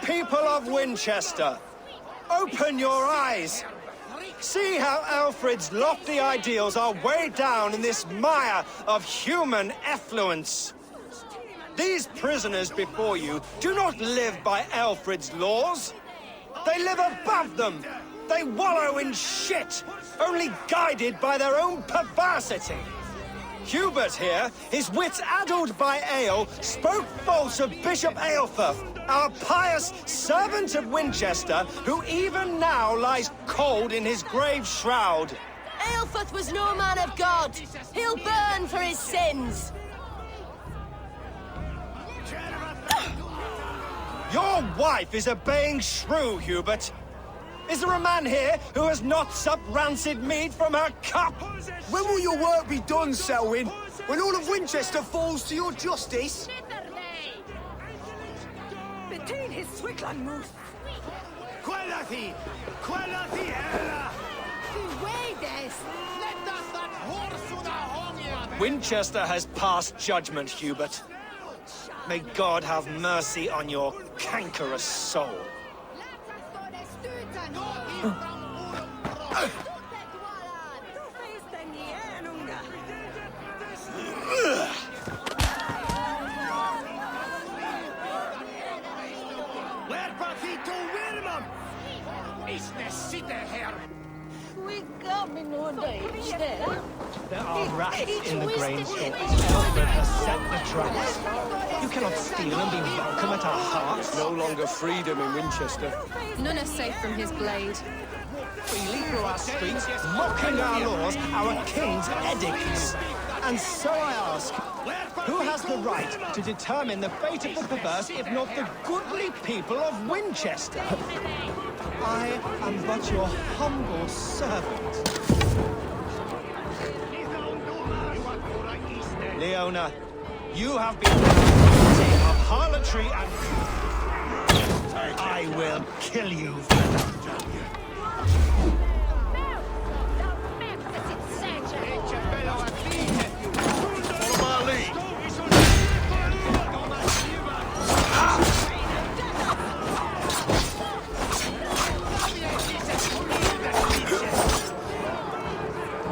people of Winchester, open your eyes. See how Aelfred's lofty ideals are weighed down in this mire of human effluence. These prisoners before you do not live by Aelfred's laws. They live above them. They wallow in shit, only guided by their own perversity. Hubert here, his wits addled by ale, spoke false of Bishop Aelfred, our pious servant of Winchester, who even now lies cold in his grave shroud. Aelfred was no man of God. He'll burn for his sins. Your wife is obeying shrew, Hubert. Is there a man here who has not supped rancid mead from her cup? When will your work be done, Selwyn? When all of Winchester falls to your justice? Between his Swickland move. Quellati! Quellati, Ella! Winchester has passed judgment, Hubert. May God have mercy on your cankerous soul. There are rats in the grain store. Aelfred has set the traps. You cannot steal and be welcome at our hearts. No longer freedom in Winchester. None are safe from his blade. Freely through our streets, mocking our laws, our king's edicts. And so I ask, who has the right to determine the fate of the perverse if not the goodly people of Winchester? I am but your humble servant. Leona, you have been guilty of harlotry and... I will kill you for that.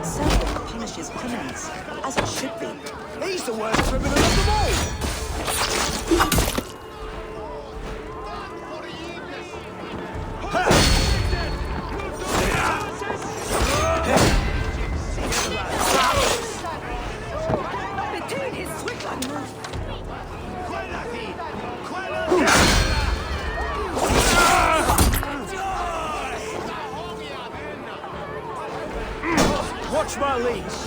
Selwyn punishes criminals, as it should be. He's the worst criminal of them all! Between his Swickland move. Watch my leash.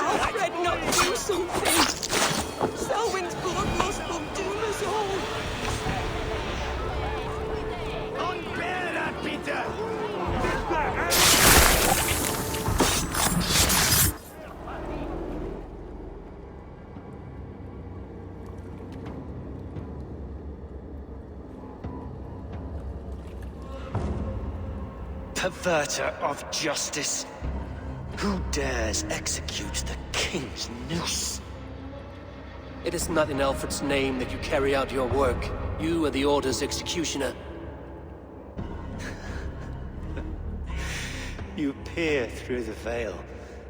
Aelfred not do something? Selwyn's bloodlust will doom us all. Unbear that, Peter! Perverter of justice. Who dares execute the king's noose? It is not in Aelfred's name that you carry out your work. You are the Order's executioner. You peer through the veil,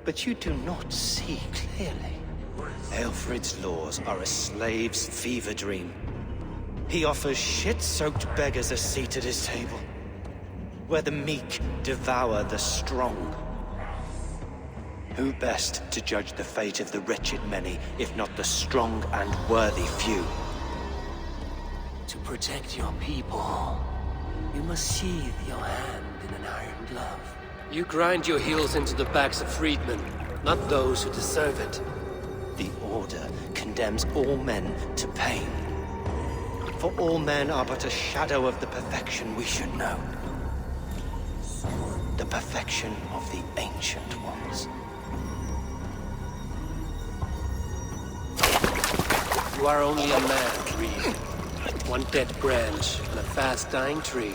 but you do not see clearly. Aelfred's laws are a slave's fever dream. He offers shit-soaked beggars a seat at his table, where the meek devour the strong. Who best to judge the fate of the wretched many, if not the strong and worthy few? To protect your people, you must sheathe your hand in an iron glove. You grind your heels into the backs of freedmen, not those who deserve it. The Order condemns all men to pain. For all men are but a shadow of the perfection we should know. the perfection of the Ancient Ones. You are only a man, Creed. One dead branch and a fast-dying tree.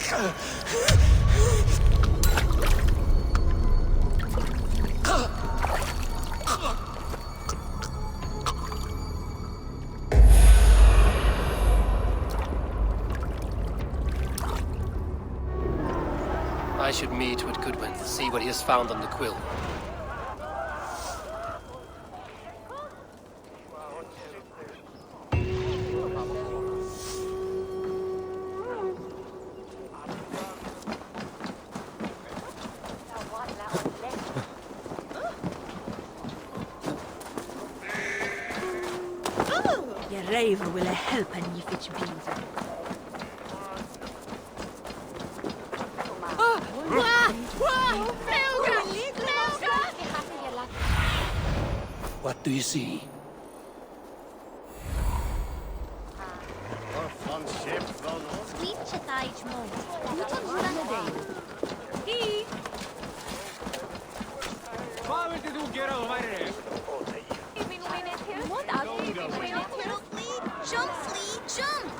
I should meet with Goodwin to see what he has found on the quill. Your raver will help and if it's beans. What do you see? Jump, Flea, jump!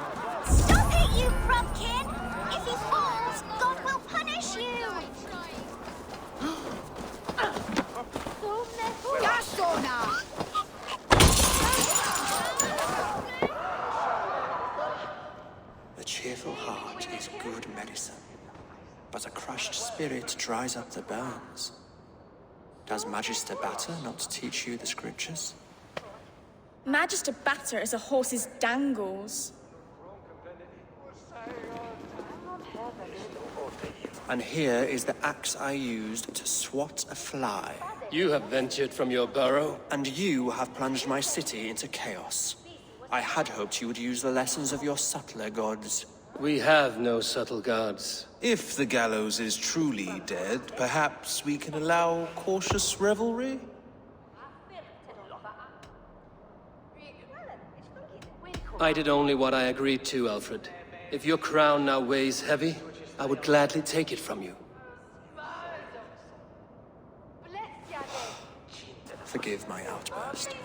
Stop it, you frumpkin! If he falls, God will punish you! A cheerful heart is good medicine, but a crushed spirit dries up the bones. Does Magister Batter not teach you the scriptures? Magister Batter is a horse's dangles. And here is the axe I used to swat a fly. You have ventured from your burrow. And you have plunged my city into chaos. I had hoped you would use the lessons of your subtler gods. We have no subtle gods. If the gallows is truly dead, perhaps we can allow cautious revelry? I did only what I agreed to, Aelfred. If your crown now weighs heavy, I would gladly take it from you. Forgive my outburst.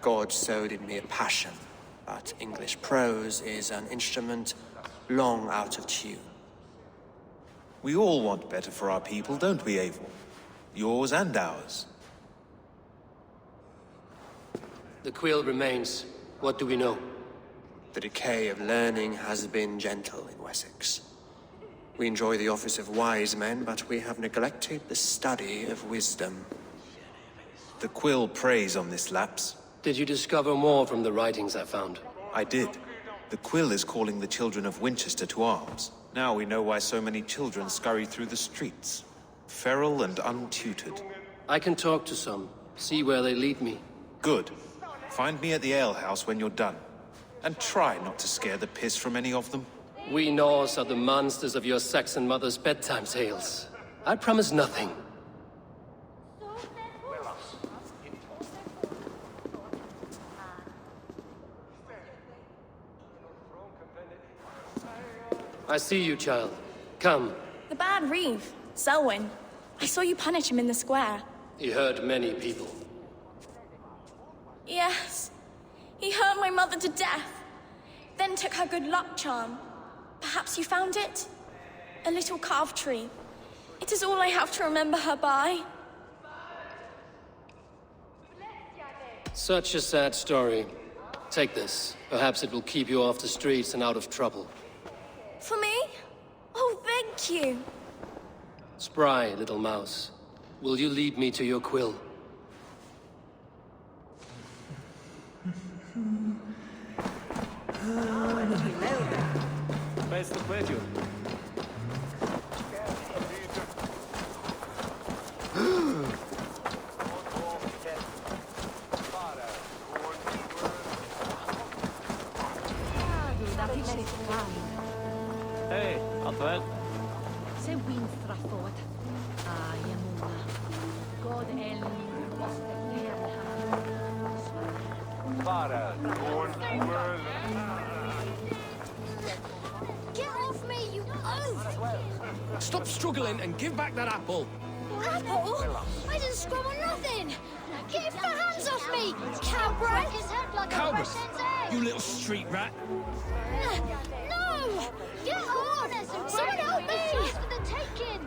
God sowed in me a passion, but English prose is an instrument long out of tune. We all want better for our people, don't we, Abel? Yours and ours. The quill remains. What do we know? The decay of learning has been gentle in Wessex. We enjoy the office of wise men, but we have neglected the study of wisdom. The quill preys on this lapse. Did you discover more from the writings I found? I did. The quill is calling the children of Winchester to arms. Now we know why so many children scurry through the streets. Feral and untutored. I can talk to some, see where they lead me. Good. Find me at the alehouse when you're done. And try not to scare the piss from any of them. We Norse are the monsters of your Saxon mother's bedtime tales. I promise nothing. I see you, child. Come. The bad Reeve, Selwyn. I saw you punish him in the square. He hurt many people. Yes. He hurt my mother to death. Then took her good luck charm. Perhaps you found it? A little carved tree. It is all I have to remember her by. Such a sad story. Take this. Perhaps it will keep you off the streets and out of trouble. For me? Oh, thank you. Spry, little mouse. Will you lead me to your quill? Hej, allt väl? Se win strafford. Jemona. God Get off me, you oaf! Stop struggling and give back that apple. Apple? I didn't scrum on nothing! Get your hands off me, cowbrat! Cowbrat, you little street rat. No! Get on! Someone help me! For the taking!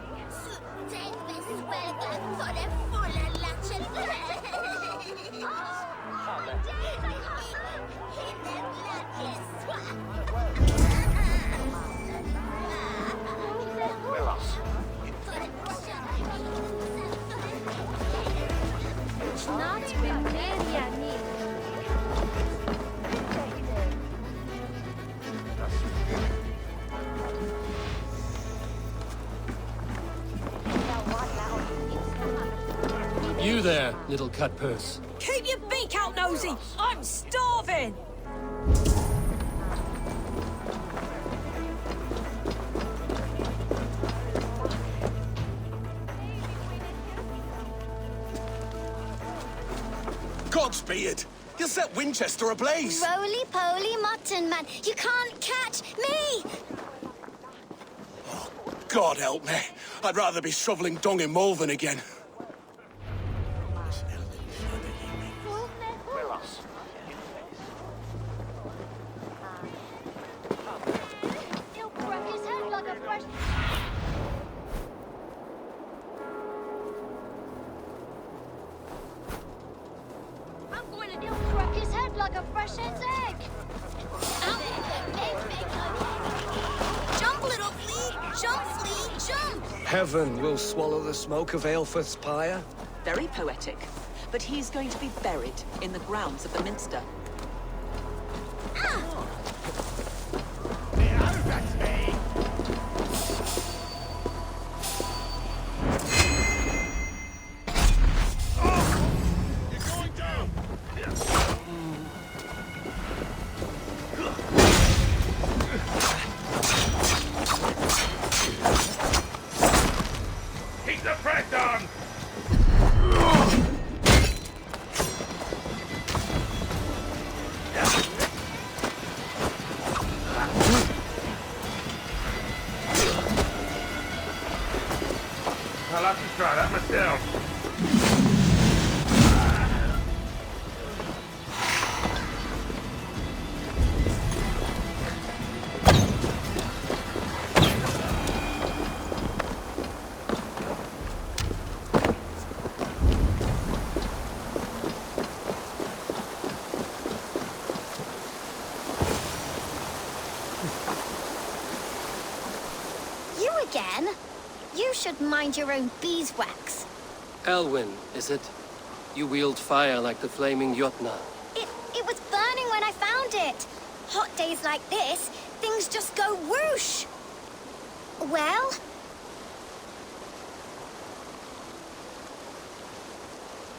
You there, little cut purse. Keep your beak out, Nosy! I'm starving! Godspeed! You'll set Winchester ablaze! Roly-poly mutton man, you can't catch me! God help me. I'd rather be shoveling dung in Malvern again. He'll crack his head like a fresh... I'm going to... He'll crack his head like a fresh hen's egg! Jump, little flea! Jump, flea! Jump! Heaven will swallow the smoke of Aelfred's pyre. Very poetic. But he's going to be buried in the grounds of the Minster. Keep the press on! I'll have to try that myself. You again? You should mind your own beeswax. Elwyn, is it? You wield fire like the flaming Jotna. It was burning when I found it. Hot days like this, things just go whoosh. Well?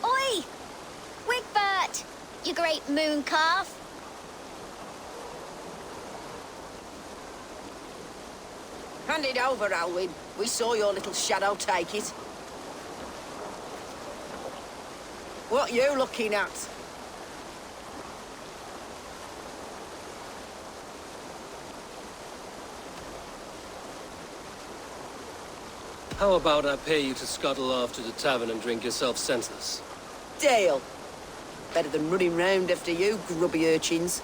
Oi! Wigbert! You great moon calf. Hand it over, Alwyn. We saw your little shadow take it. What you looking at? How about I pay you to scuttle off to the tavern and drink yourself senseless? Deal. Better than running round after you, grubby urchins.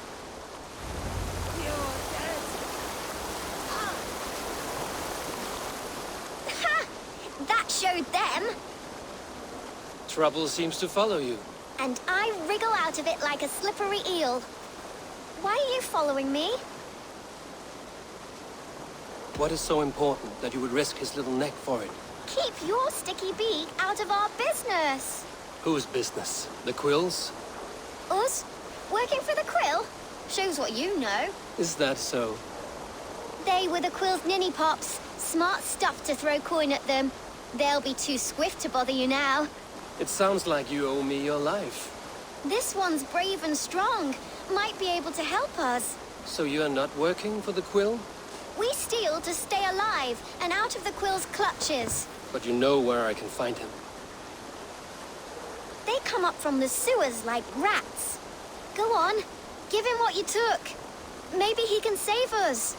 Ha! That showed them. Trouble seems to follow you. And I wriggle out of it like a slippery eel. Why are you following me? What is so important that you would risk his little neck for it? Keep your sticky beak out of our business. Whose business? The Quill's? Us? Working for the Quill? Shows what you know. Is that so? They were the Quill's ninny pops. Smart stuff to throw coin at them. They'll be too swift to bother you now. It sounds like you owe me your life. This one's brave and strong. Might be able to help us. So you're not working for the Quill? We steal to stay alive and out of the Quill's clutches. But you know where I can find him. They come up from the sewers like rats. Go on, give him what you took. Maybe he can save us.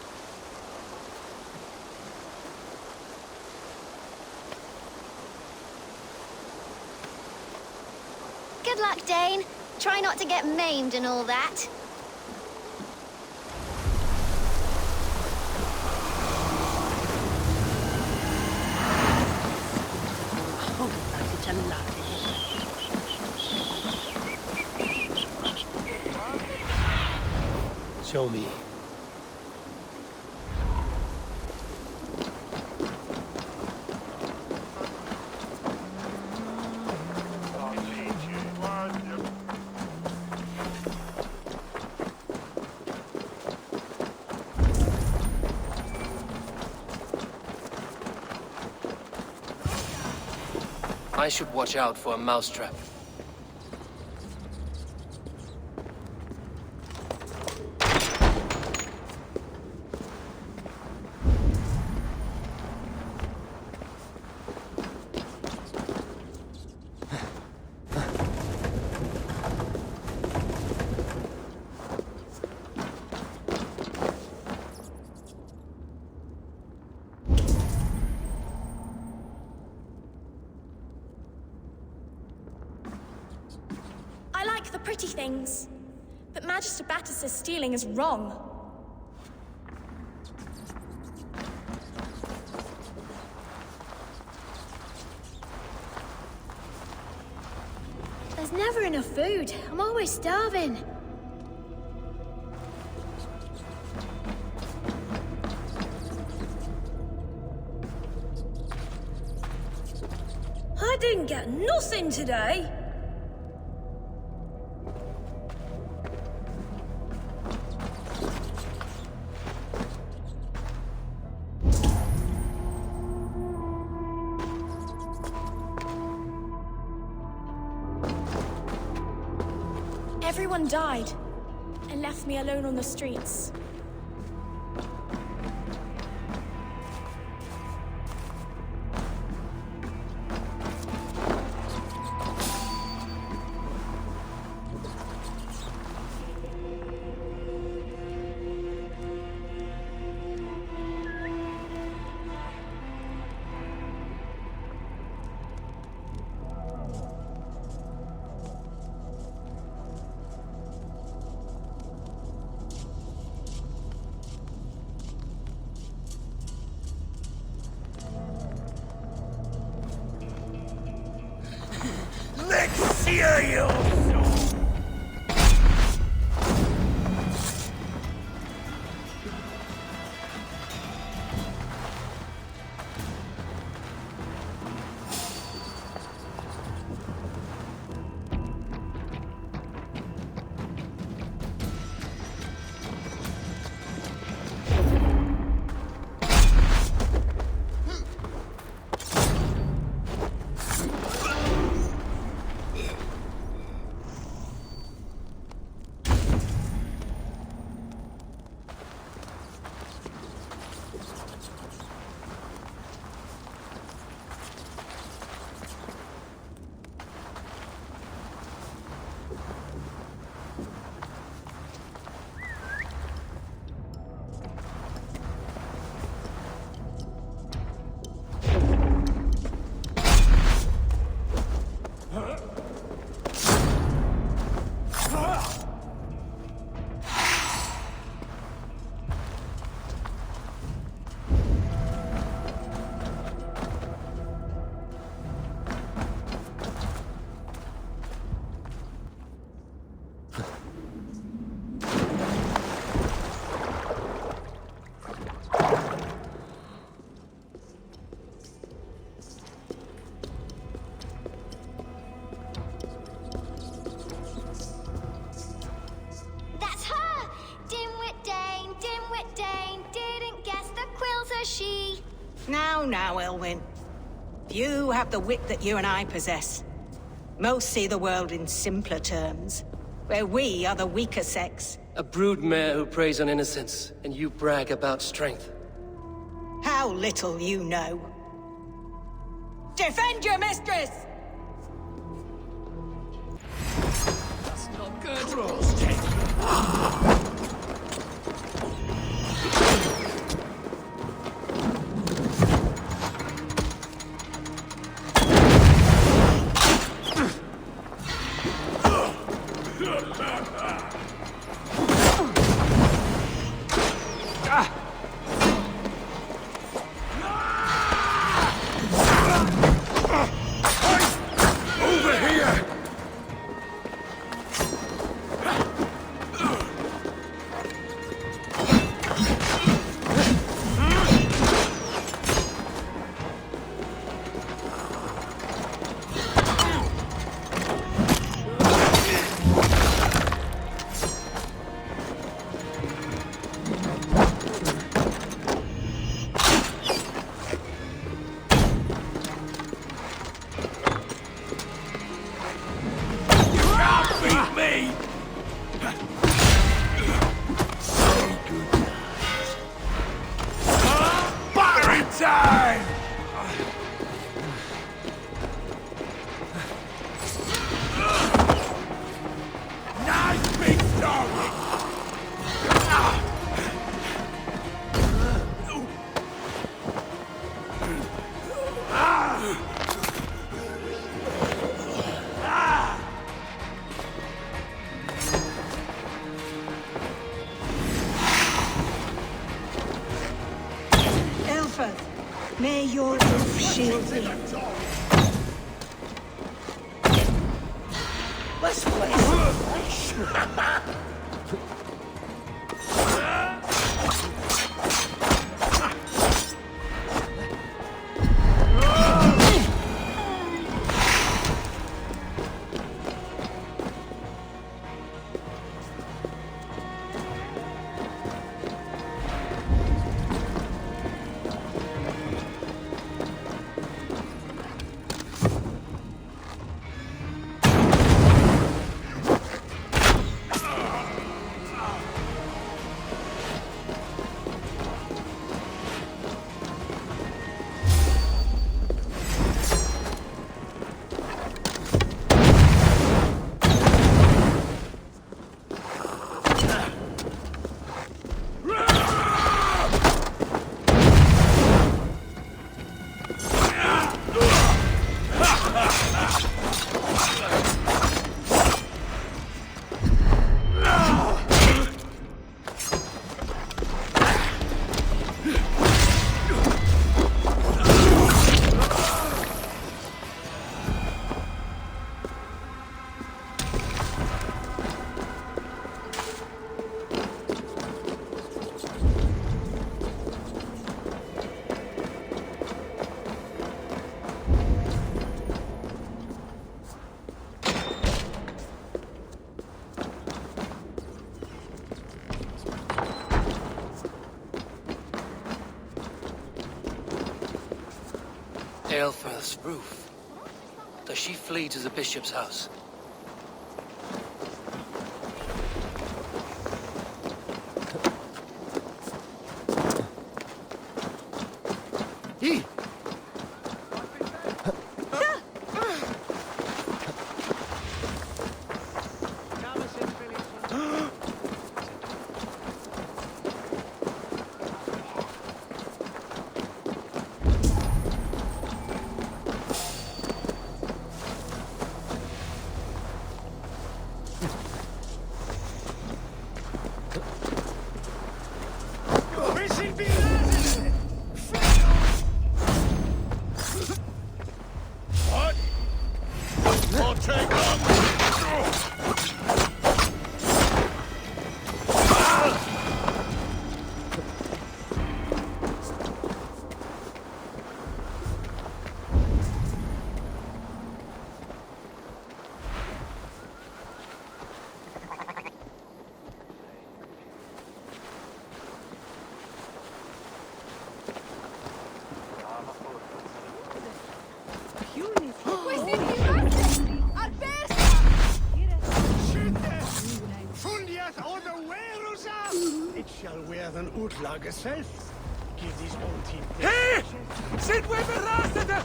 Good luck, Dane. Try not to get maimed and all that. Show me. I should watch out for a mousetrap. I like the pretty things, but Magister Battus's stealing is wrong. There's never enough food. I'm always starving. I didn't get nothing today. Everyone died and left me alone on the streets. Let's sear you! Now, Elwyn. Few have the wit that you and I possess. Most see the world in simpler terms, where we are the weaker sex. A broodmare who preys on innocence, and you brag about strength. How little you know. Defend your mistress! That's not good. me! Say goodnight. Battery time! Nice big target! Aelfred, may your roof shield thee. Let's play some flesh. Aelfred's roof. Does she flee to the bishop's house? Selbst. Give these old teeth. Hey! Sind wir berastet?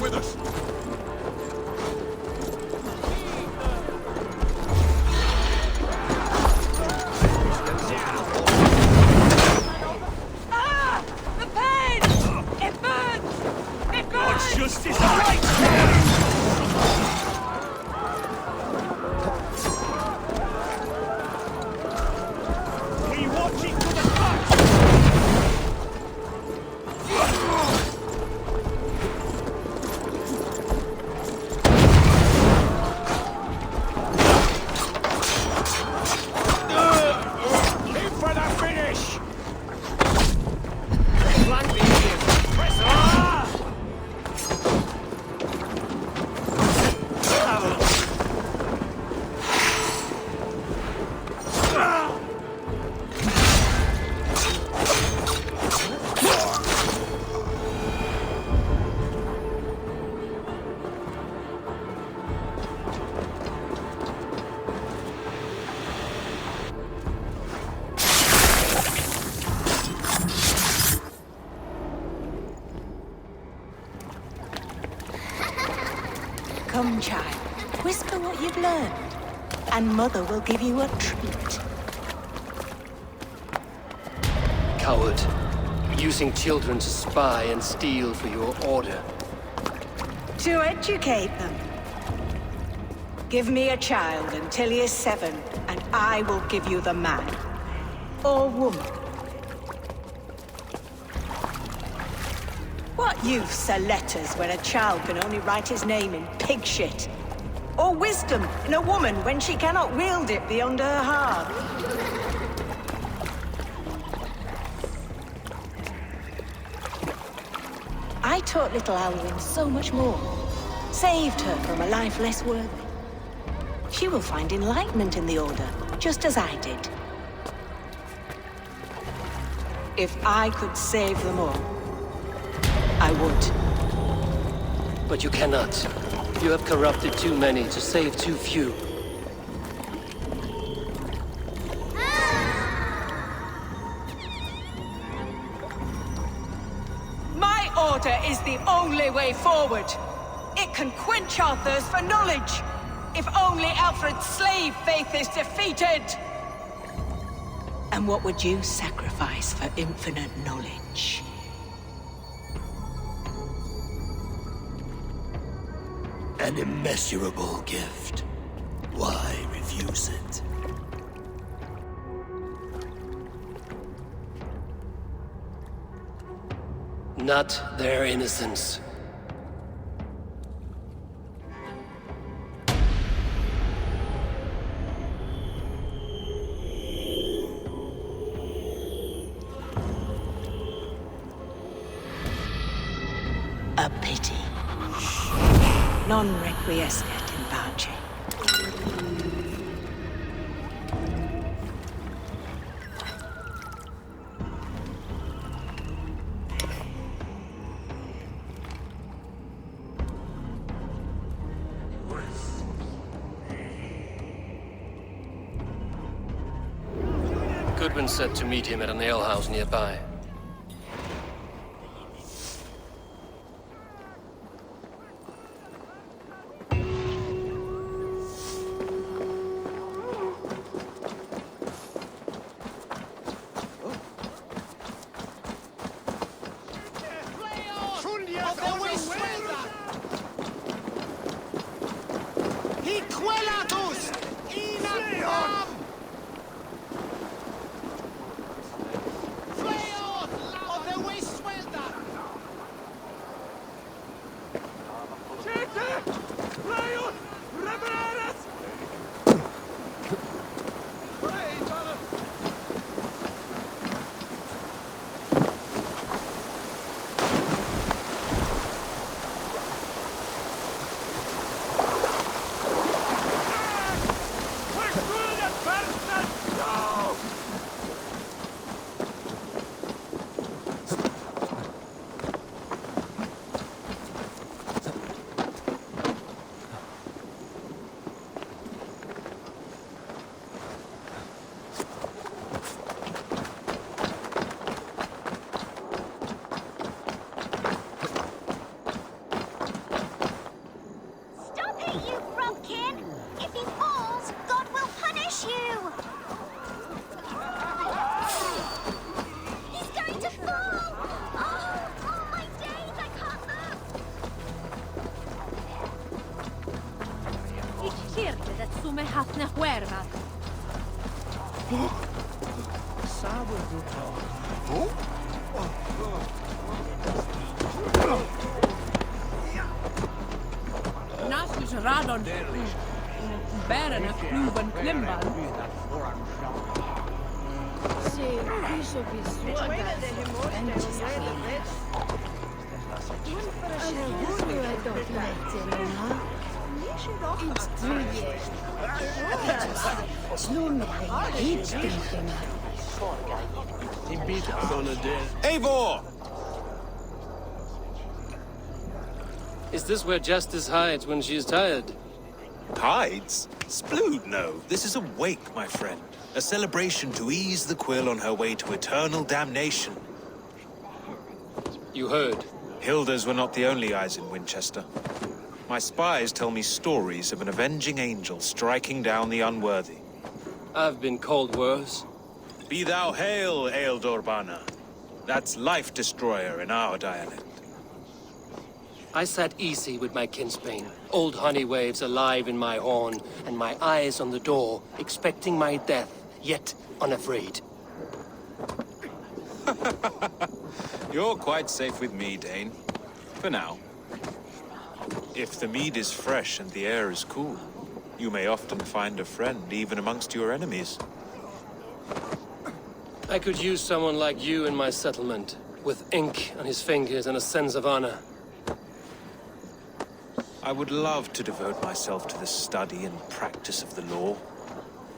with us. Ah! The pain! It burns! It burns! God's justice awaits you! We watch it to the back! In for the finish! Flank the Indians! Press on! Come, child. Whisper what you've learned, and Mother will give you a treat. Coward. Using children to spy and steal for your order. To educate them. Give me a child until he is 7, and I will give you the man. Or woman. What use are letters when a child can only write his name in pig shit? Or wisdom in a woman when she cannot wield it beyond her heart? I taught little Alwyn so much more. Saved her from a life less worthy. She will find enlightenment in the Order, just as I did. If I could save them all, I would. But you cannot. You have corrupted too many to save too few. My order is the only way forward. It can quench our thirst for knowledge. If only Aelfred's slave faith is defeated. And what would you sacrifice for infinite knowledge? An immeasurable gift. Why refuse it? Not their innocence. A pity. Non requiescat in pace. Goodwin said to meet him at an alehouse nearby. Radon. Bären är kluven klimban. Eivor! Is this where Justice hides when she's tired? Hides? Splood, no. This is a wake, my friend. A celebration to ease the quill on her way to eternal damnation. You heard. Hilda's were not the only eyes in Winchester. My spies tell me stories of an avenging angel striking down the unworthy. I've been called worse. Be thou hail, Ealdorbanna. That's Life Destroyer in our dialect. I sat easy with my kinsbane, old honey waves alive in my horn, and my eyes on the door, expecting my death, yet unafraid. You're quite safe with me, Dane. For now. If the mead is fresh and the air is cool, you may often find a friend even amongst your enemies. I could use someone like you in my settlement, with ink on his fingers and a sense of honor. I would love to devote myself to the study and practice of the law.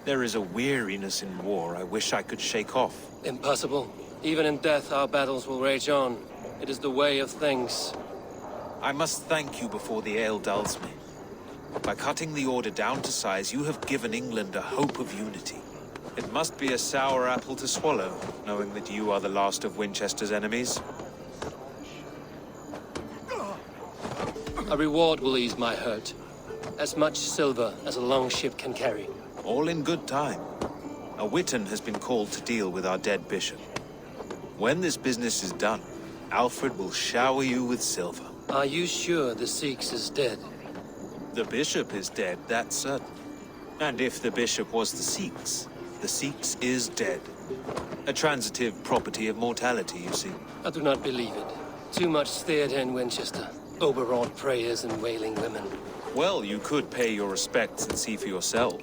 There is a weariness in war I wish I could shake off. Impossible. Even in death, our battles will rage on. It is the way of things. I must thank you before the ale dulls me. By cutting the order down to size, you have given England a hope of unity. It must be a sour apple to swallow, knowing that you are the last of Winchester's enemies. A reward will ease my hurt. As much silver as a long ship can carry. All in good time. A Witan has been called to deal with our dead bishop. When this business is done, Aelfred will shower you with silver. Are you sure the Sikhs is dead? The bishop is dead, that's certain. And if the bishop was the Sikhs is dead. A transitive property of mortality, you see. I do not believe it. Too much theater in Winchester. Overwrought prayers and wailing women. Well, you could pay your respects and see for yourself.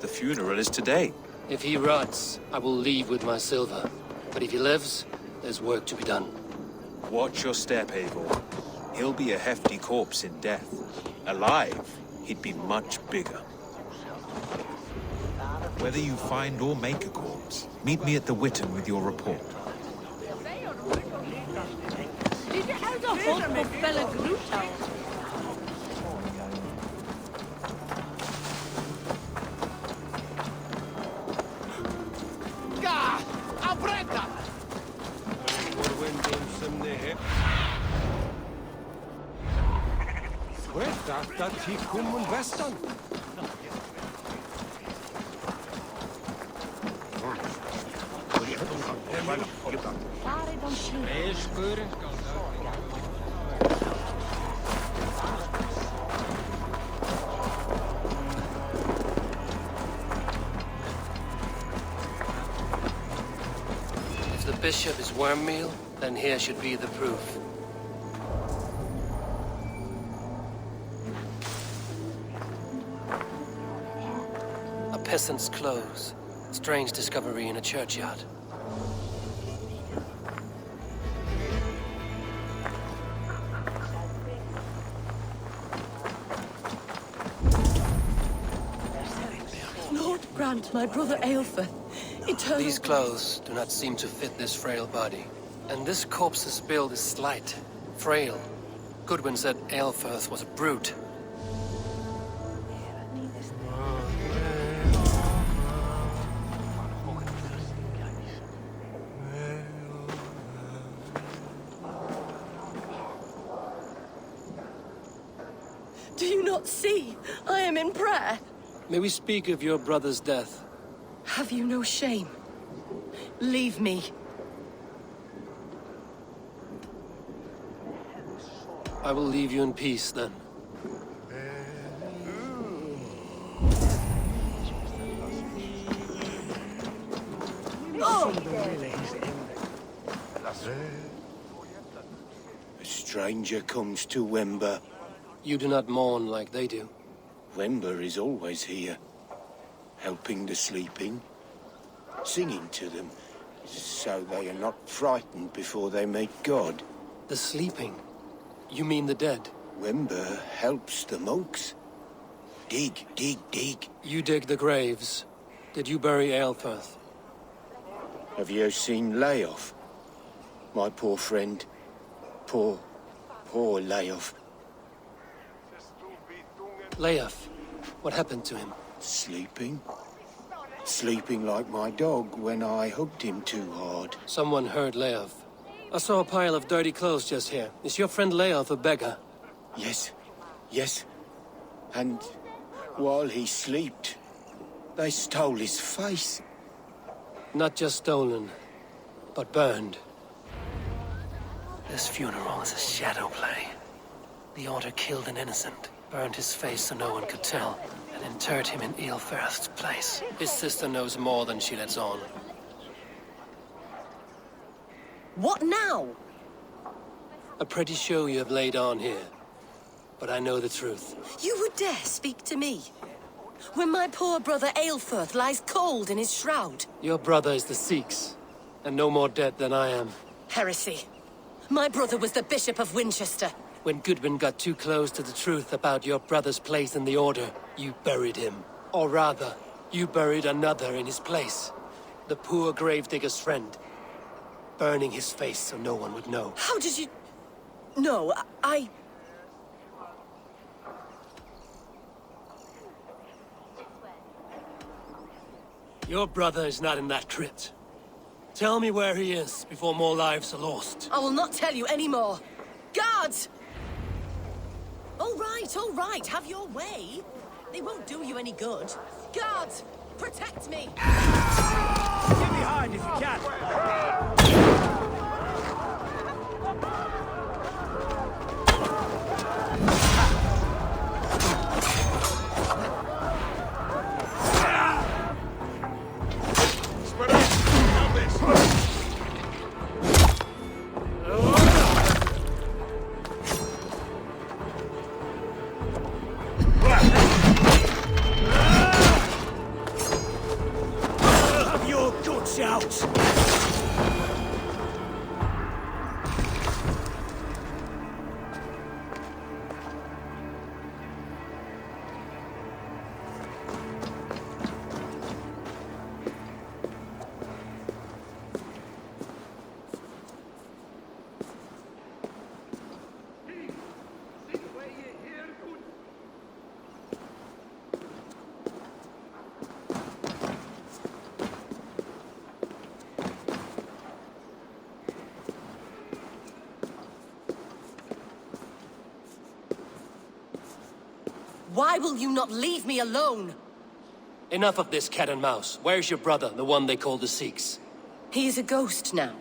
The funeral is today. If he rots, I will leave with my silver. But if he lives, there's work to be done. Watch your step, Eivor. He'll be a hefty corpse in death. Alive, he'd be much bigger. Whether you find or make a corpse, meet me at the Witan with your report. If the bishop is worm meal, then here should be the proof. A peasant's clothes. Strange discovery in a churchyard. Lord grant my brother Aelfred eternal... These clothes do not seem to fit this frail body. And this corpse's build is slight, frail. Goodwin said Aelfred was a brute. Do you not see? I am in prayer. May we speak of your brother's death? Have you no shame? Leave me. I will leave you in peace, then. A stranger comes to Wimber. You do not mourn like they do. Wember is always here, helping the sleeping, singing to them, so they are not frightened before they meet God. The sleeping? You mean the dead? Wember helps the monks. Dig, dig, dig. You dig the graves. Did you bury Aelfred? Have you seen Leof? My poor friend. Poor Leof. Leof? What happened to him? Sleeping. Sleeping like my dog when I hugged him too hard. Someone heard Leof. I saw a pile of dirty clothes just here. Is your friend Leof a beggar? Yes. Yes. And while he slept, they stole his face. Not just stolen, but burned. This funeral is a shadow play. The Order killed an innocent, burned his face so no one could tell, and interred him in Aelfred's place. His sister knows more than she lets on. What now? A pretty show you have laid on here. But I know the truth. You would dare speak to me? When my poor brother Aelfred lies cold in his shroud. Your brother is the Sikhs, and no more dead than I am. Heresy. My brother was the Bishop of Winchester. When Goodwin got too close to the truth about your brother's place in the Order, you buried him. Or rather, you buried another in his place. The poor gravedigger's friend. Burning his face so no one would know. How did you... No, I... Your brother is not in that crypt. Tell me where he is before more lives are lost. I will not tell you any more. Guards! All right, have your way. They won't do you any good. Guards, protect me! Get behind if you can! Have your guts out! Why will you not leave me alone? Enough of this cat and mouse. Where's your brother, the one they call the Sikhs? He is a ghost now.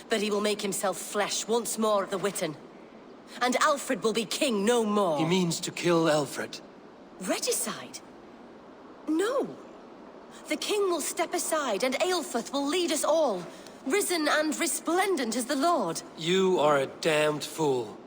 But he will make himself flesh once more at the Witten. And Aelfred will be king no more. He means to kill Aelfred. Regicide? No. The king will step aside and Aelfred will lead us all. Risen and resplendent as the Lord. You are a damned fool.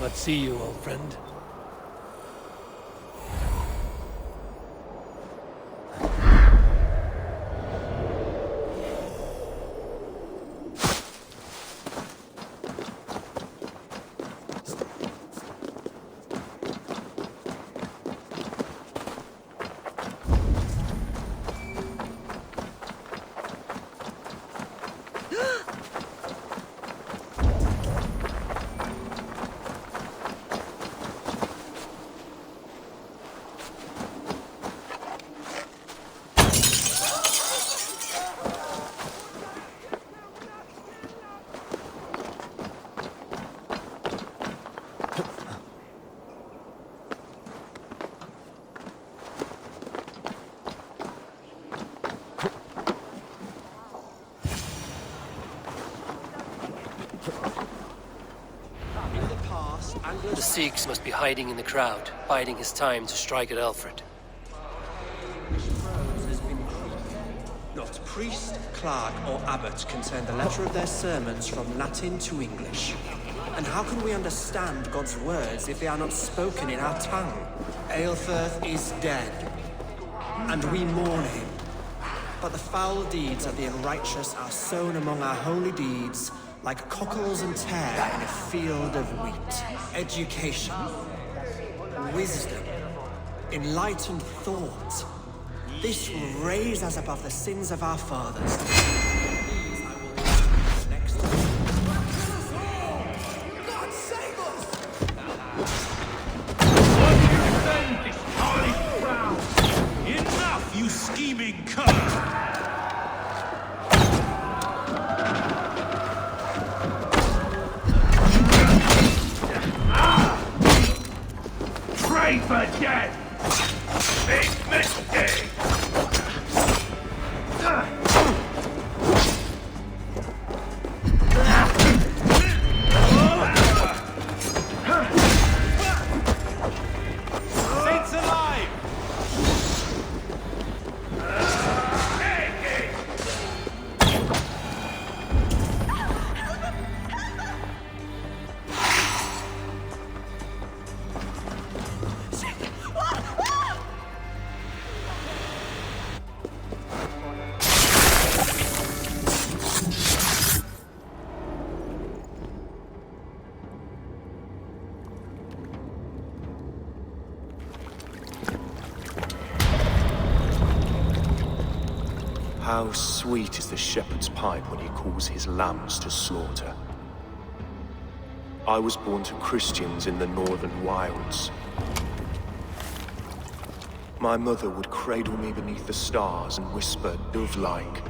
Let's see you, old friend. The Sikhs must be hiding in the crowd, biding his time to strike at Aelfred. Not priest, clerk, or abbot can turn the letter of their sermons from Latin to English. And how can we understand God's words if they are not spoken in our tongue? Aelfred is dead, and we mourn him. But the foul deeds of the unrighteous are sown among our holy deeds, like cockles and tare in a field of wheat. Education, wisdom, enlightened thought. This will raise us above the sins of our fathers. These I will do next time. God save us! What do you defend this tarnished crown? Enough, you scheming cur! Pray for death! Big mistake! Saints alive! How sweet is the shepherd's pipe when he calls his lambs to slaughter. I was born to Christians in the northern wilds. My mother would cradle me beneath the stars and whisper, dove-like,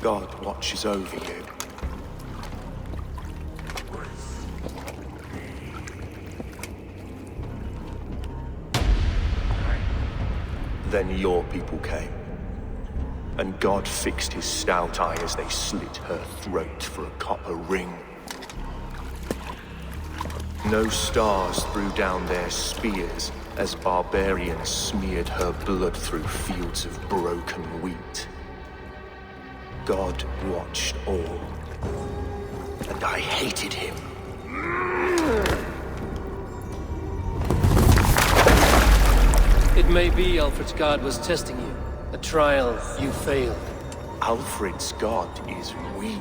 God watches over you. Then your people came. And God fixed his stout eye as they slit her throat for a copper ring. No stars threw down their spears as barbarians smeared her blood through fields of broken wheat. God watched all, and I hated him. It may be Aelfred's god was testing you. A trial you failed. Aelfred's god is weak.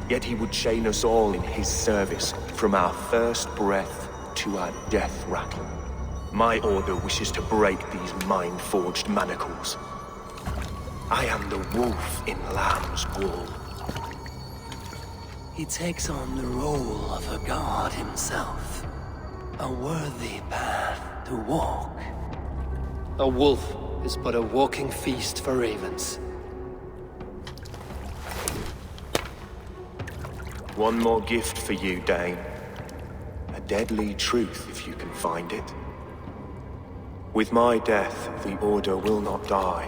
Yet he would chain us all in his service, from our first breath to our death rattle. My order wishes to break these mind-forged manacles. I am the wolf in lamb's wool. He takes on the role of a god himself. A worthy path to walk. A wolf is but a walking feast for ravens. One more gift for you, Dane. A deadly truth, if you can find it. With my death, the Order will not die.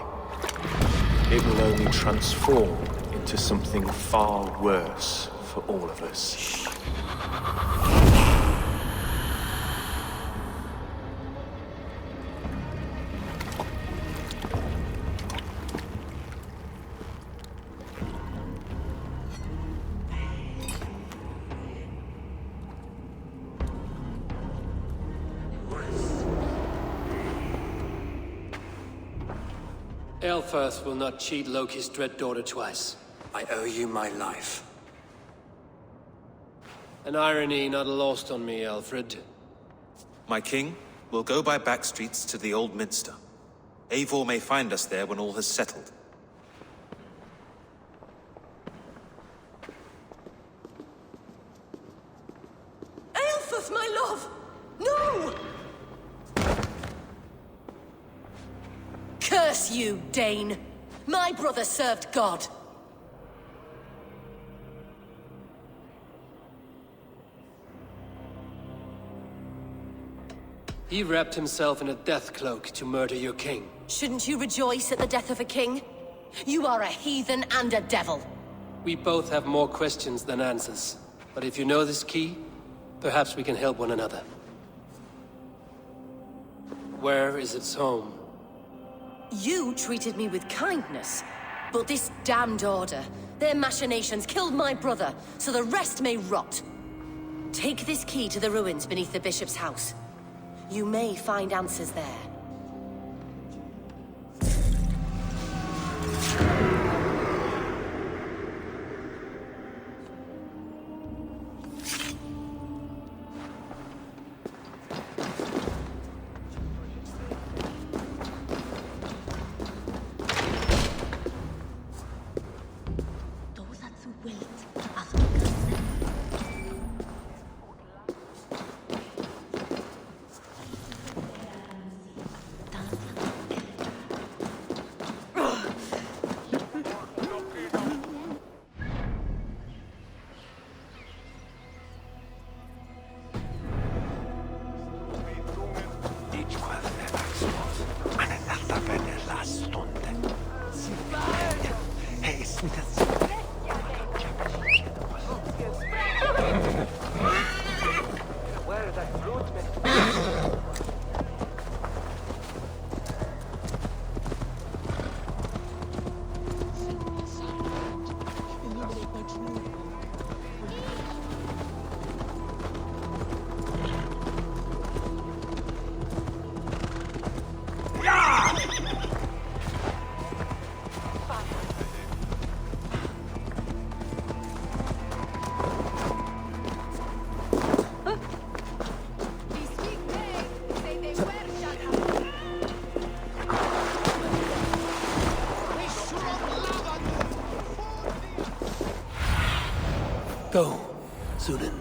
It will only transform into something far worse for all of us. Aelfred will not cheat Loki's dread daughter twice. I owe you my life. An irony not lost on me, Aelfred. My king, we'll go by back streets to the Old Minster. Eivor may find us there when all has settled. Aelfred, my love! No! Curse you, Dane! My brother served God. He wrapped himself in a death cloak to murder your king. Shouldn't you rejoice at the death of a king? You are a heathen and a devil. We both have more questions than answers. But if you know this key, Perhaps we can help one another. Where is its home? You treated me with kindness, but this damned order, their machinations killed my brother, so the rest may rot. Take this key to the ruins beneath the bishop's house. You may find answers there. Go, Sunan.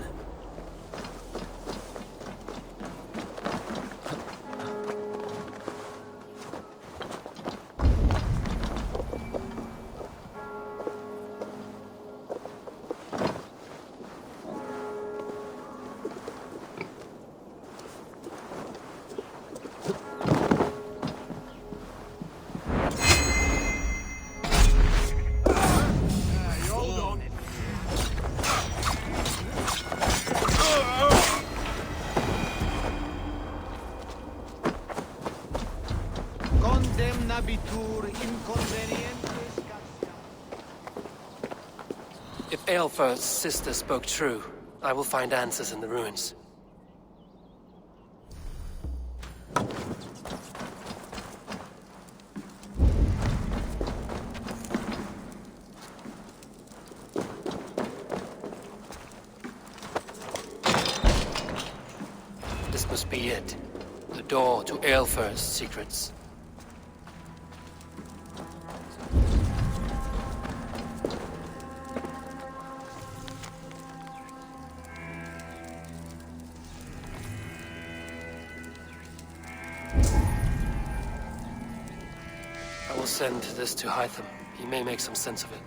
If Aelfred's sister spoke true, I will find answers in the ruins. This must be it. The door to Aelfred's secrets. I will send this to Hytham. He may make some sense of it.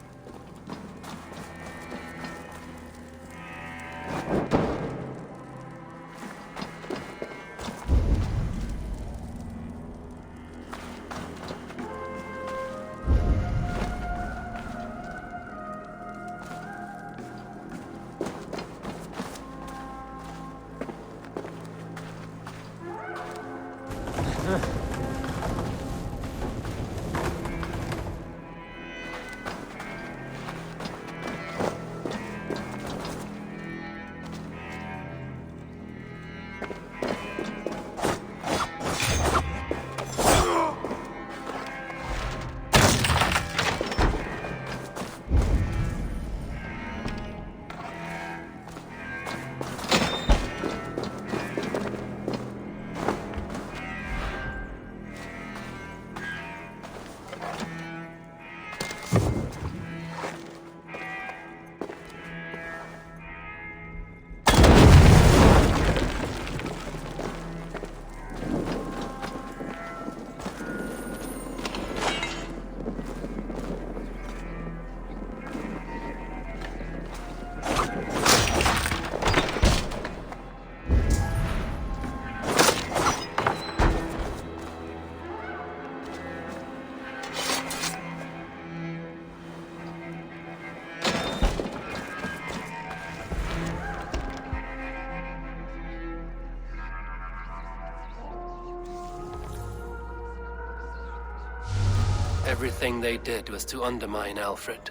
Everything they did was to undermine Aelfred.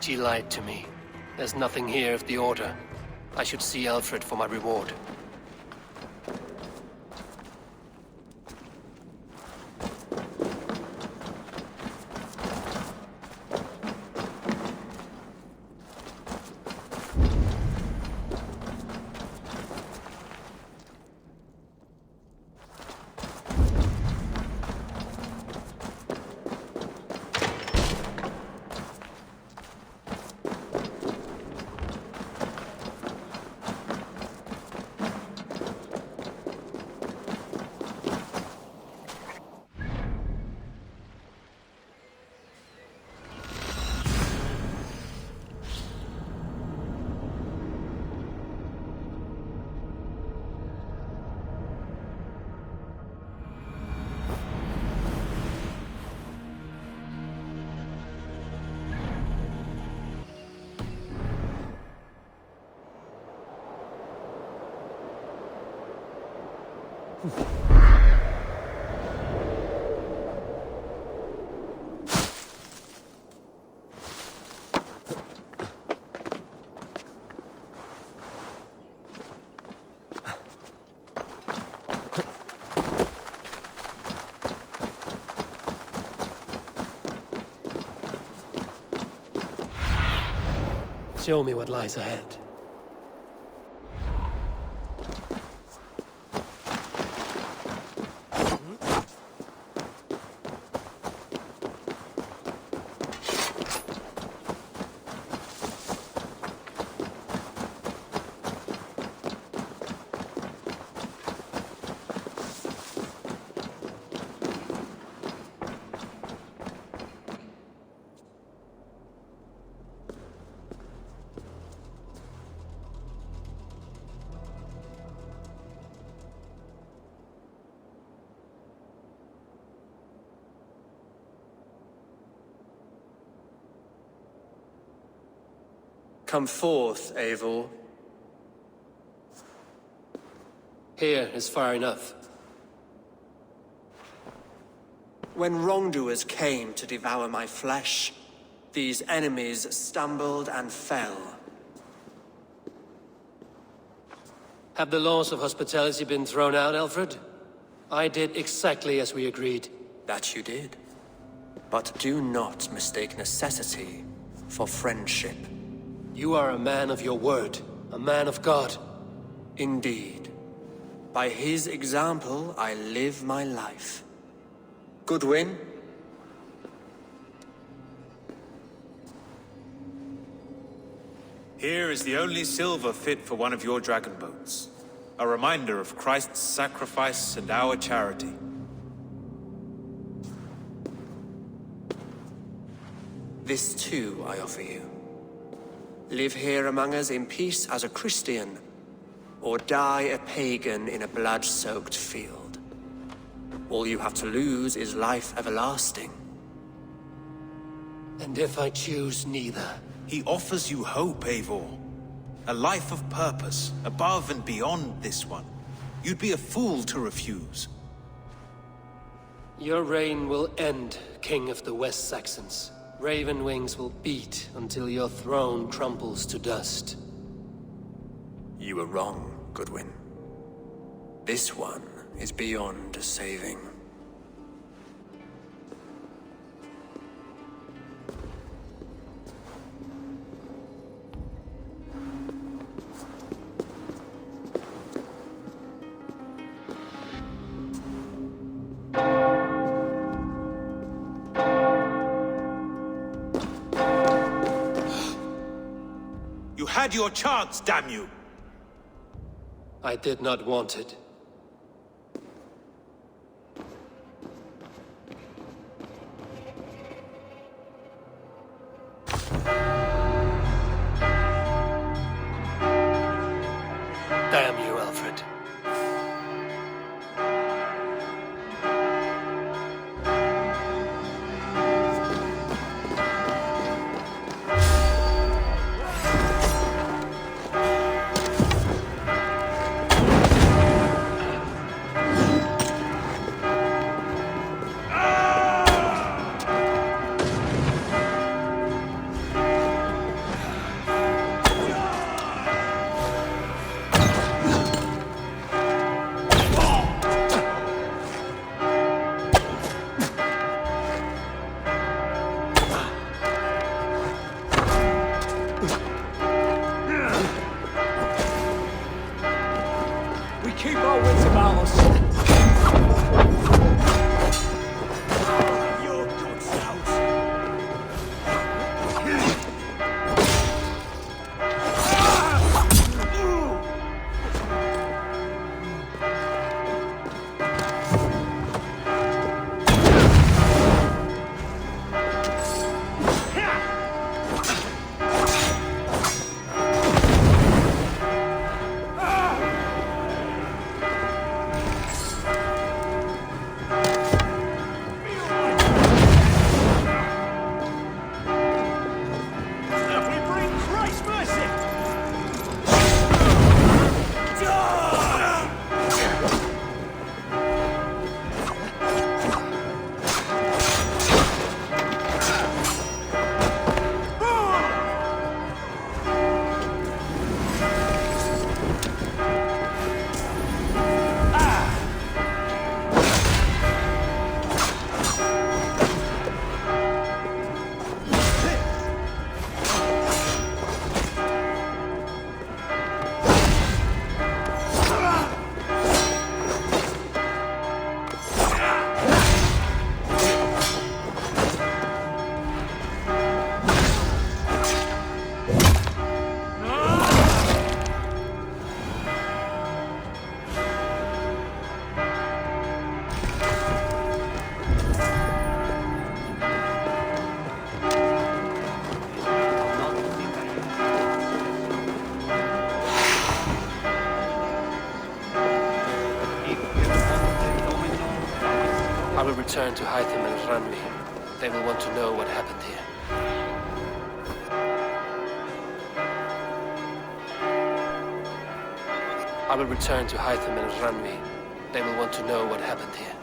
She lied to me. There's nothing here of the Order. I should see Aelfred for my reward. Show me what lies ahead. Come forth, Eivor. Here is far enough. When wrongdoers came to devour my flesh, these enemies stumbled and fell. Have the laws of hospitality been thrown out, Aelfred? I did exactly as we agreed. That you did. But do not mistake necessity for friendship. You are a man of your word, a man of God. Indeed. By his example, I live my life. Goodwin? Here is the only silver fit for one of your dragon boats. A reminder of Christ's sacrifice and our charity. This too I offer you. Live here among us in peace as a Christian, or die a pagan in a blood-soaked field. All you have to lose is life everlasting. And if I choose neither? He offers you hope, Eivor. A life of purpose, above and beyond this one. You'd be a fool to refuse. Your reign will end, King of the West Saxons. Raven wings will beat until your throne crumbles to dust. You were wrong, Goodwin. This one is beyond saving. You had your chance, damn you! I did not want it. Damn you, Aelfred. We keep our wits about us. Your guts out. I will return to Hytham and Ranvi. They will want to know what happened here. I will return to Hytham and Ranvi. They will want to know what happened here.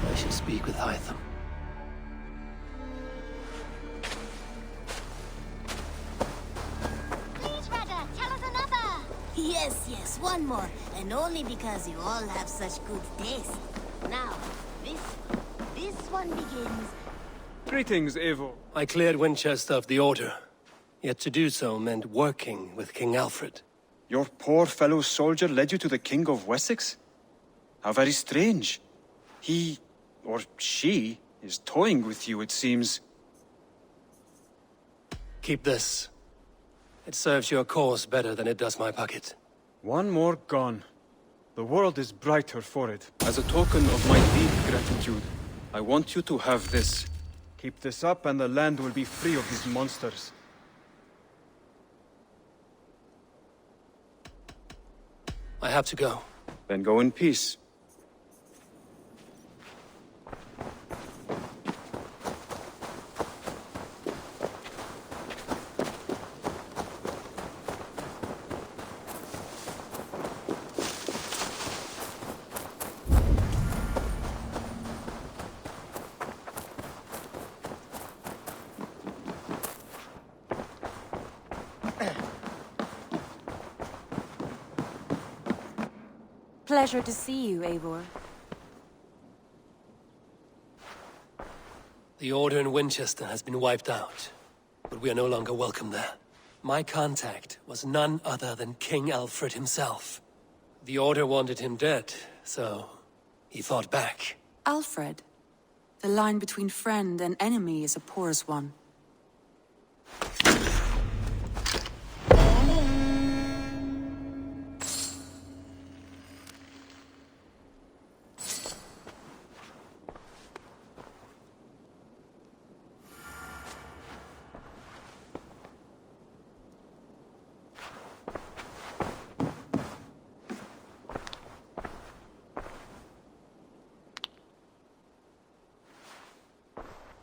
I should speak with Hytham. Please, Radha, tell us another. Yes, yes, one more. And only because you all have such good taste. Now, this one begins. Greetings, Evo. I cleared Winchester of the Order. Yet to do so meant working with King Aelfred. Your poor fellow soldier led you to the King of Wessex? How very strange. He, or she, is toying with you, it seems. Keep this. It serves your cause better than it does my pocket. One more gone. The world is brighter for it. As a token of my deep gratitude, I want you to have this. Keep this up and the land will be free of these monsters. I have to go. Then go in peace. Pleasure to see you, Eivor. The Order in Winchester has been wiped out, but we are no longer welcome there. My contact was none other than King Aelfred himself. The Order wanted him dead, so he fought back. Aelfred. The line between friend and enemy is a porous one.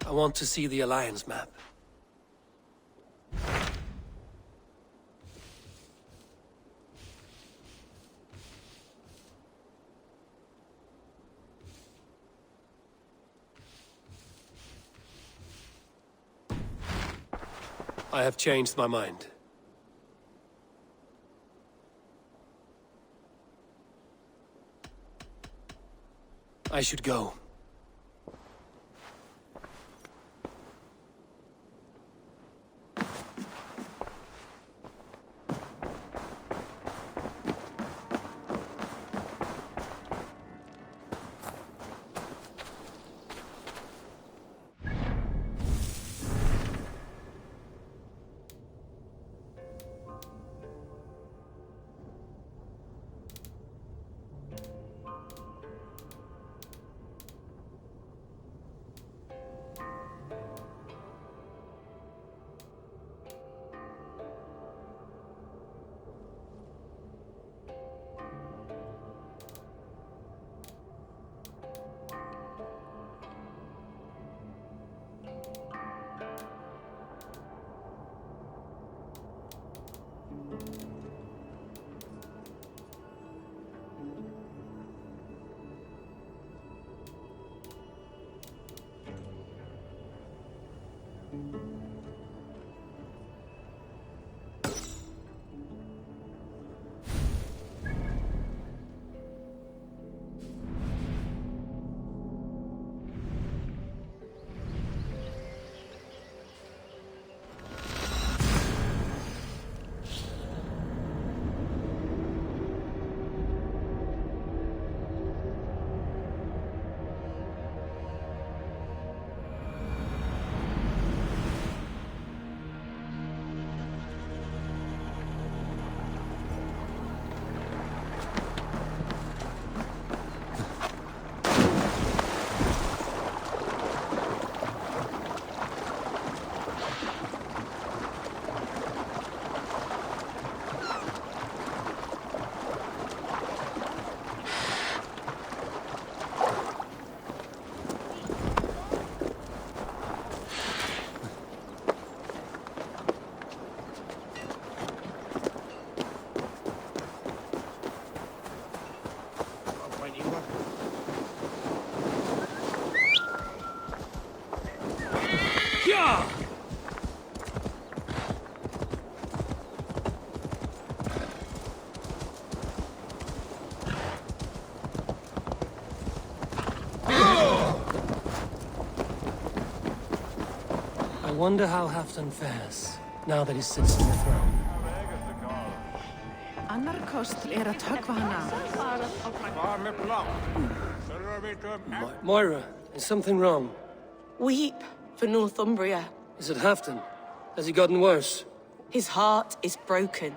I want to see the Alliance map. I have changed my mind. I should go. I wonder how Halfdan fares, now that he sits on the throne. Annar kostur að höggva hana. Moira, is something wrong? Weep for Northumbria. Is it Halfdan? Has he gotten worse? His heart is broken.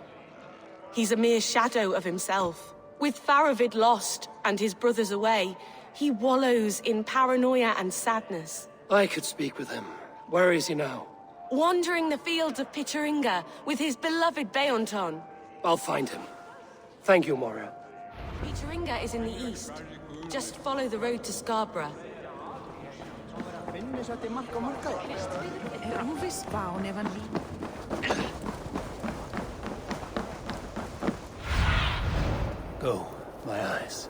He's a mere shadow of himself. With Faravid lost and his brothers away, he wallows in paranoia and sadness. I could speak with him. Where is he now? Wandering the fields of Pittaringa with his beloved Beonton. I'll find him. Thank you, Moira. Pittaringa is in the east. Just follow the road to Scarborough. Go, my eyes.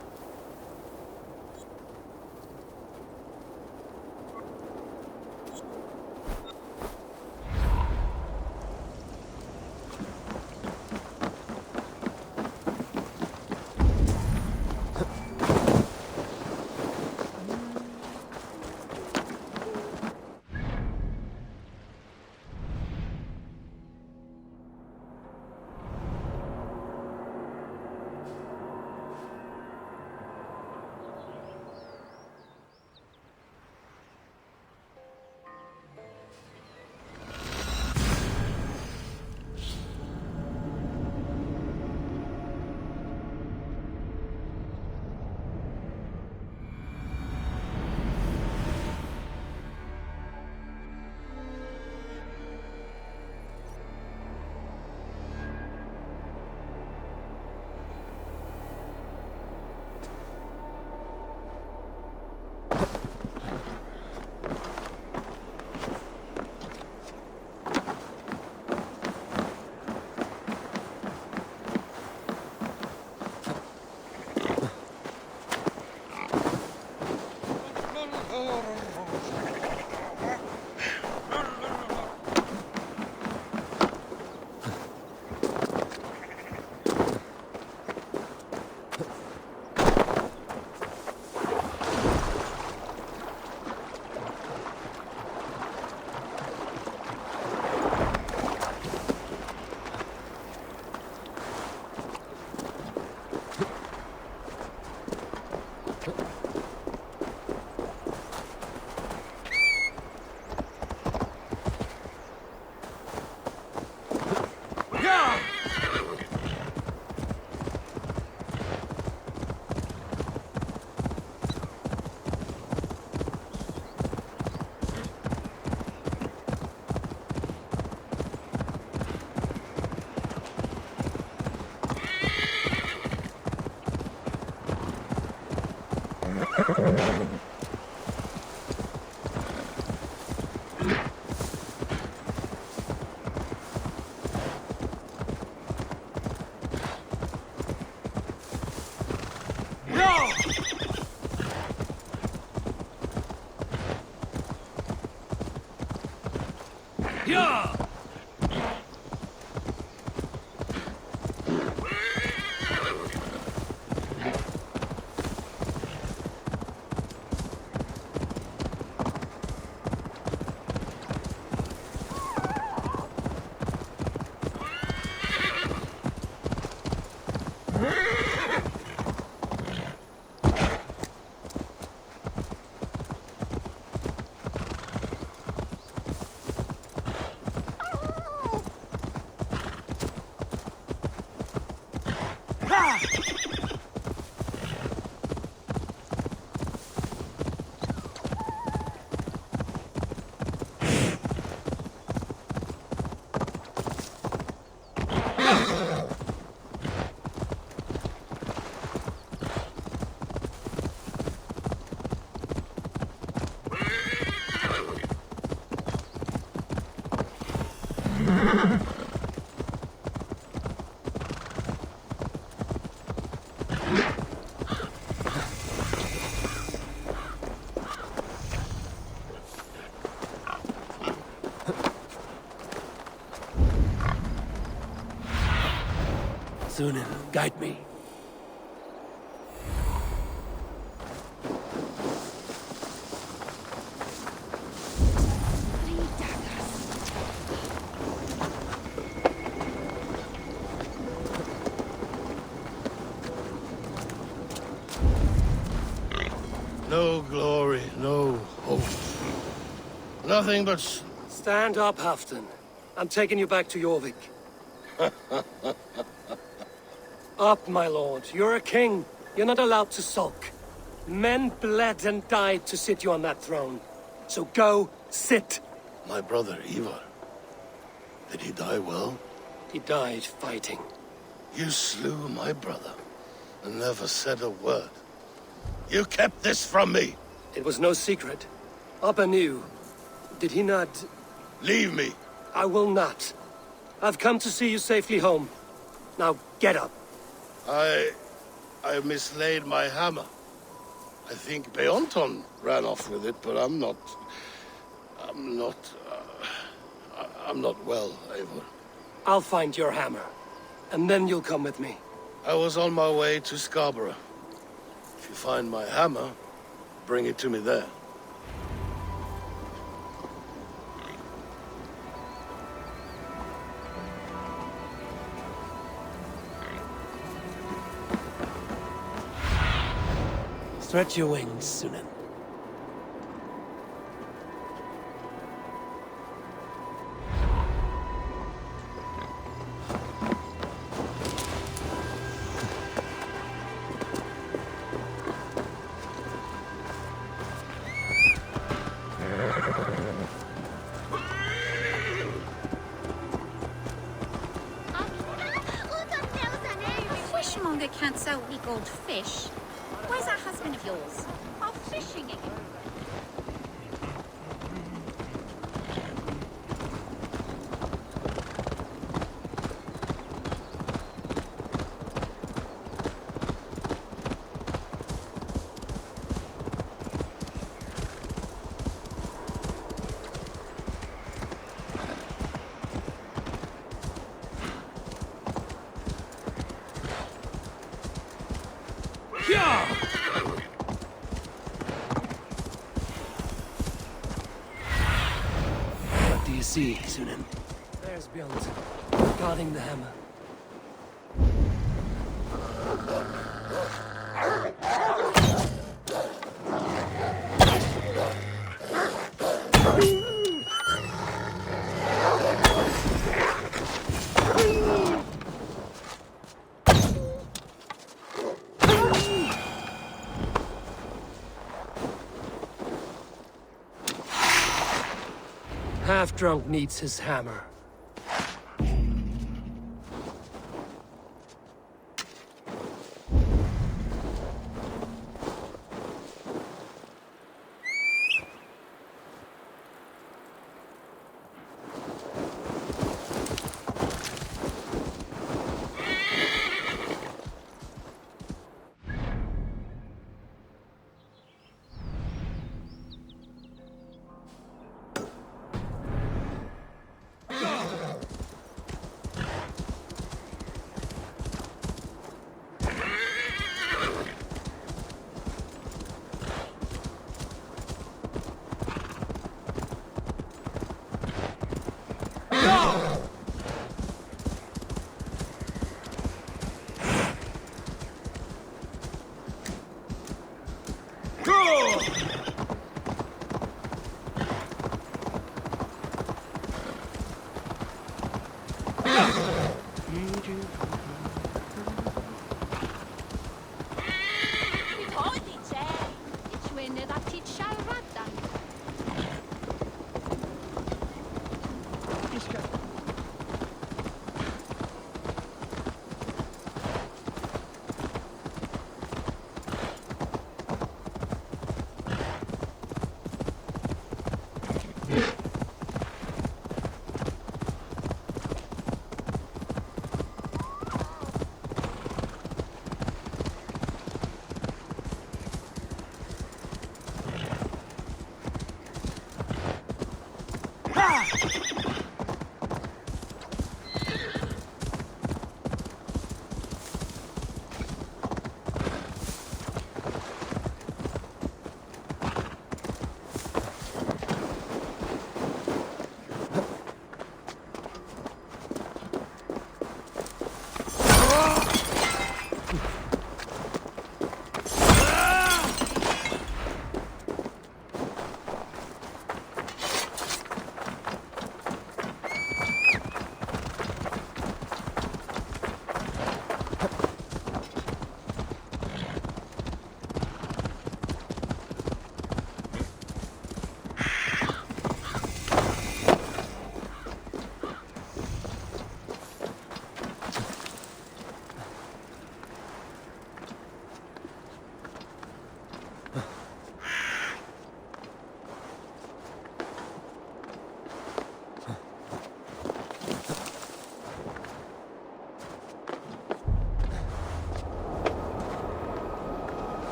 Sunan, guide me. No glory, no hope. Nothing but... Stand up, Halfdan. I'm taking you back to Jorvik. Up, my lord. You're a king. You're not allowed to sulk. Men bled and died to sit you on that throne. So go, sit. My brother, Ivar. Did he die well? He died fighting. You slew my brother and never said a word. You kept this from me! It was no secret. Appa knew. Did he not? Leave me! I will not. I've come to see you safely home. Now, get up. I mislaid my hammer. I think Beonton ran off with it, but I'm not well, Eivor. I'll find your hammer, and then you'll come with me. I was on my way to Scarborough. If you find my hammer, bring it to me there. Stretch your wings, Sunan. A fishmonger can't sell weak old fish. Where's that husband of yours? Off fishing again. What do you see, Sunan? There's Bjorn, guarding the hammer. Half-drunk needs his hammer.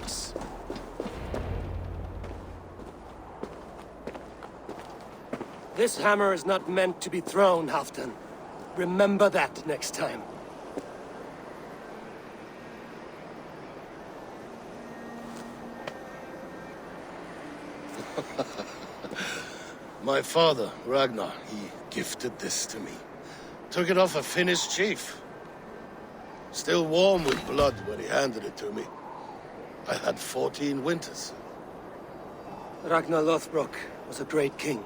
mistakes. This hammer is not meant to be thrown, Halfdan. Remember that next time. My father, Ragnar, he gifted this to me. Took it off a Finnish chief. Still warm with blood when he handed it to me. I had 14 winters. Ragnar Lothbrok was a great king.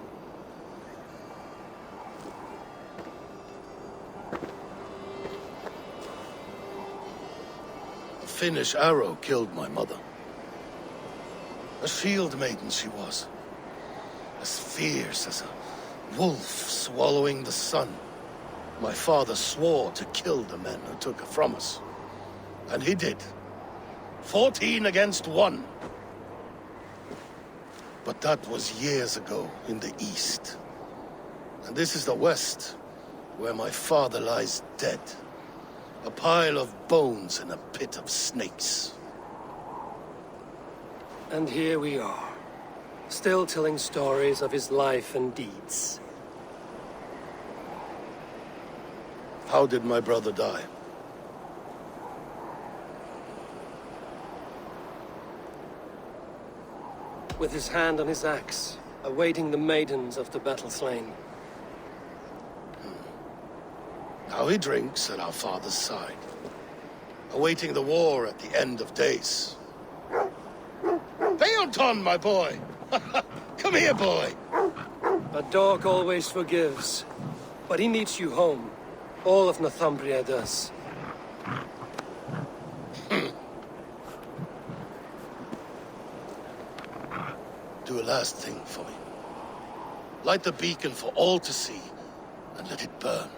A Finnish arrow killed my mother. A shield maiden she was. As fierce as a wolf swallowing the sun. My father swore to kill the men who took her from us. And he did. 14 against 1. But that was years ago in the east. And this is the west, where my father lies dead. A pile of bones in a pit of snakes. And here we are, still telling stories of his life and deeds. How did my brother die? With his hand on his axe, awaiting the maidens of the battle slain. Now he drinks at our father's side, awaiting the war at the end of days. Beonton, my boy! Come here, boy! A dog always forgives, but he needs you home. All of Northumbria does. Do a last thing for me. Light the beacon for all to see, and let it burn.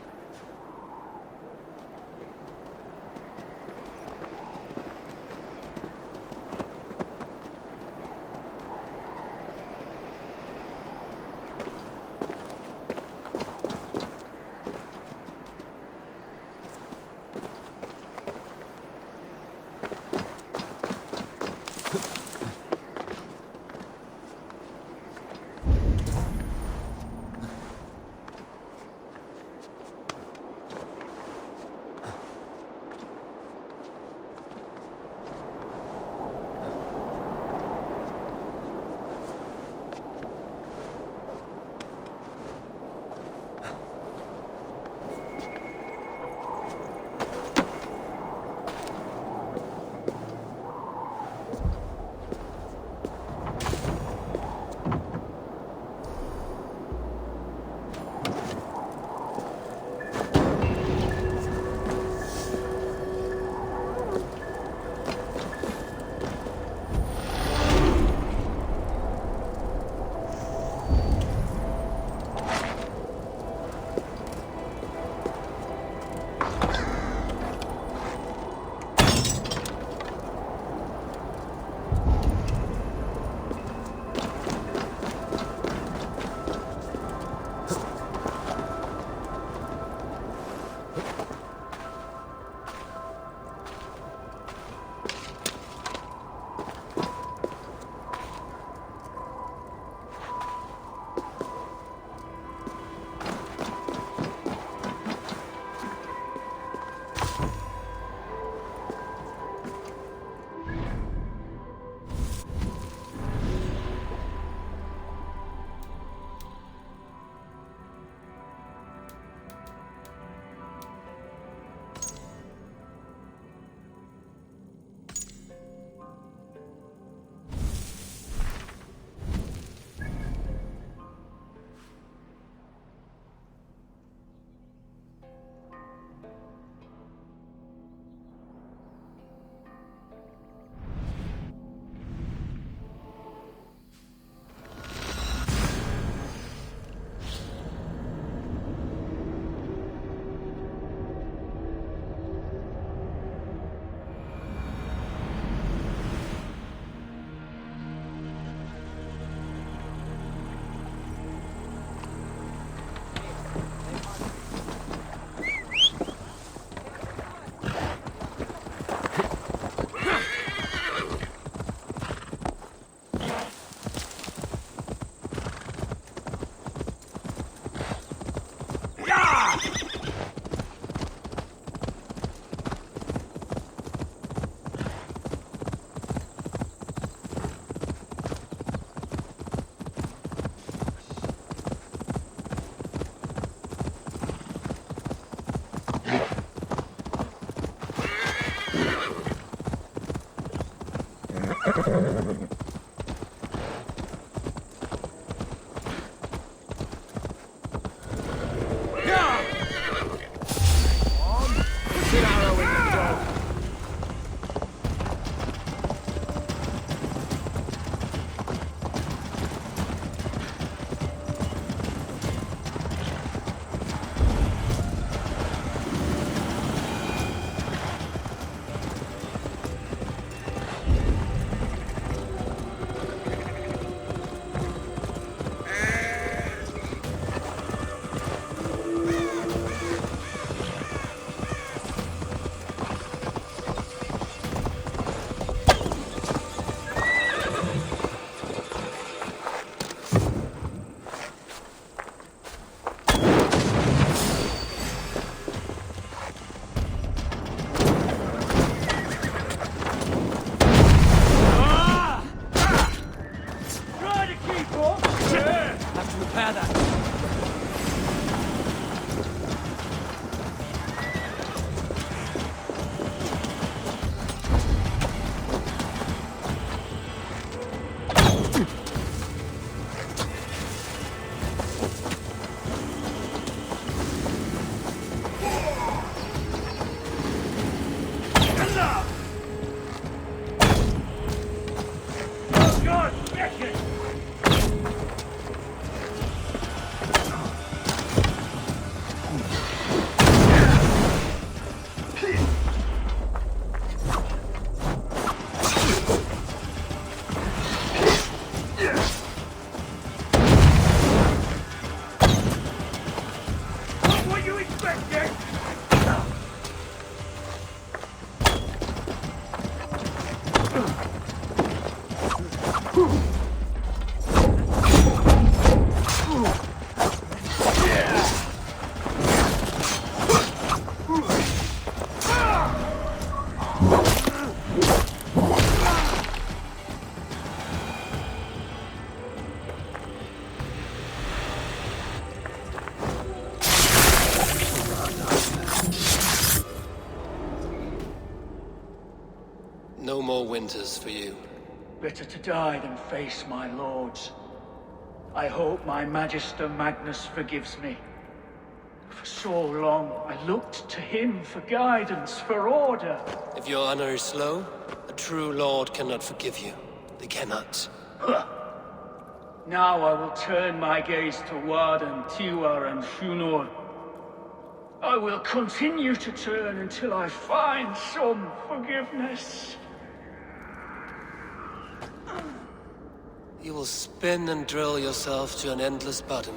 No more winters for you. Better to die than face my lords. I hope my Magister Magnus forgives me. For so long, I looked to him for guidance, for order. If your honor is slow, a true lord cannot forgive you. They cannot. Now I will turn my gaze to Warden, Tiwar, and Shunor. I will continue to turn until I find some forgiveness. You will spin and drill yourself to an endless button.